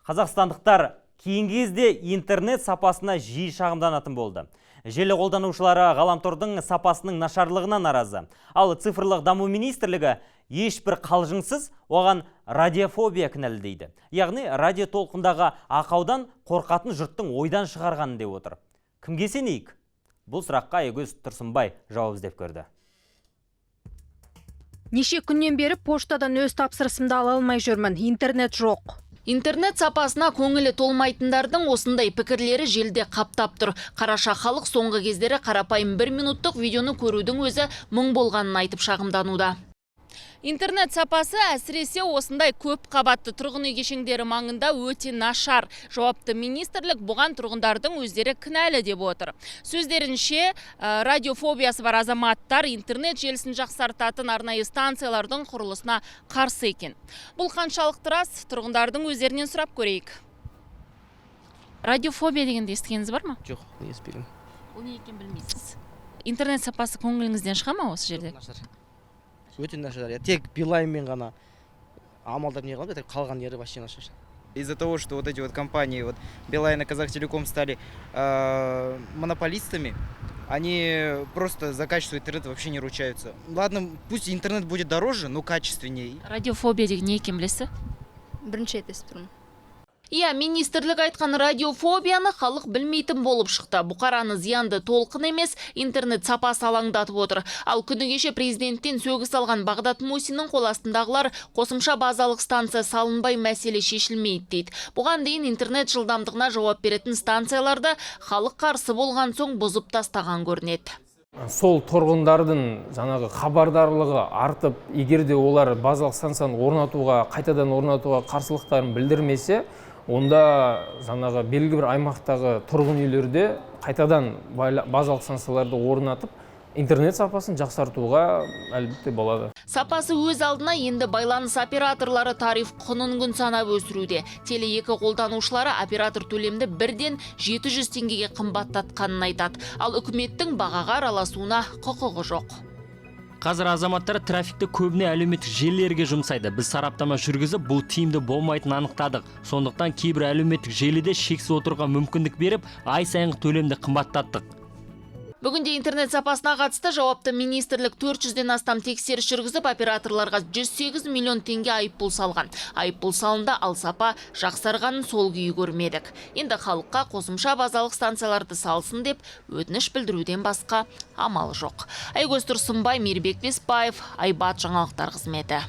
Қазақстандықтар кейінгі кезде интернет сапасына жиі шағымданатын болды. Желі қолданушылары ғаламтордың сапасының нашарлығына наразы. Ал цифрлық даму министрлігі ешбір қалжыңсыз оған радиофобия кінәлі дейді. Яғни радио толқындағы ақаудан қорқатын жұрттың ойдан шығарғанын деп отыр. Кімге сенейік? Бұл сұраққа Айгөз Тұрсынбай жауап іздеп көрді. Неше күннен бері поштадан өз тапсырысымды ала алмай жүрмін. Интернет жоқ. Интернет сапасына көңілі толмайтындардың осындай пікірлері желде қаптап тұр. Қараша халық соңғы кездері қарапайым 1 минуттық видеоны көрудің өзі мұң болғанын айтып шағымдануда. Интернет сапасы әсіресе осындай көп қабатты тұрғын үй кешендері маңында өте нашар. Жауапты министрлік бұған тұрғындардың өздері кінәлі деп отыр. Сөздерінше, радиофобиясы бар азаматтар интернет желісін жақсартатын арнайы станциялардың құрылысына қарсы екен. Бұл қаншалықты рас, тұрғындардың өздерінен сұрап көрейік. Радиофобия дегенді естігеніңіз бар ма? Жоқ, естімедім. Ол не екенін білмейсіз. Интернет сапасы көңіліңізден шыға ма осы жерде? Өте нашар. Тек Билайнмен ғана амалдап не қылып, қалған ері вообще нашар. Из-за того, что вот эти вот компании, вот Билайн и Казахтелеком стали монополистами, они просто за качество интернета вообще не ручаются. Ладно, пусть интернет будет дороже, но качественнее. Радиофобия деген не екенін білесіз? Бірінші рет естіп тұрмын. Иә, министрлік айтқан радиофобияны халық білмейтін болып шықты. Бұқараны зиянды толқын емес, интернет сапасы алаңдатып отыр. Ал күні кеше президенттен сөгіс алған Бағдат Мусиннің қол астындағылар қосымша базалық станция салынбай мәселе шешілмейді дейді. Бұған дейін интернет жылдамдығына жауап беретін станцияларды халық қарсы болған соң бұзып тастаған көрінеді. Сол тұрғындардың жаңағы хабардарлығы артып, егер де олар базалық станцияны қайтадан орнатуға қарсылықтарын білдірмесе, онда жаңағы белгілі бір аймақтағы тұрғын үйлерде қайтадан базалық станцияларды орнатып, интернет сапасын жақсартуға әлбетте болады. Сапасы өз алдына енді байланыс операторлары тариф құнын күн санап өсіруде. Теле2 қолданушылары оператор төлемді бірден 700 теңгеге қымбаттатқанын айтады. Ал үкіметтің бағаға араласуына құқығы жоқ. Қазір азаматтар трафикті көбіне әлеуметтік желілерге жұмсайды. Біз сараптама жүргізіп, бұл тиімді болмайтынын анықтадық. Сондықтан кейбір әлеуметтік желіде шексіз отыруға мүмкіндік беріп, ай сайынғы төлемді қымбаттаттық. Бүгінде интернет сапасына қатысты жауапты министрлік 400-ден астам тексеріс жүргізіп, операторларға 108 миллион теңге айыппұл салған. Айыппұл салынды, ал сапа жақсарғанын сол күйі көрмедік. Енді халыққа қосымша базалық станцияларды салсын деп өтініш білдіруден басқа амал жоқ. Айгөз Тұрсынбай, Мейірбек Беспаев, Айбат жаңалықтар қызметі.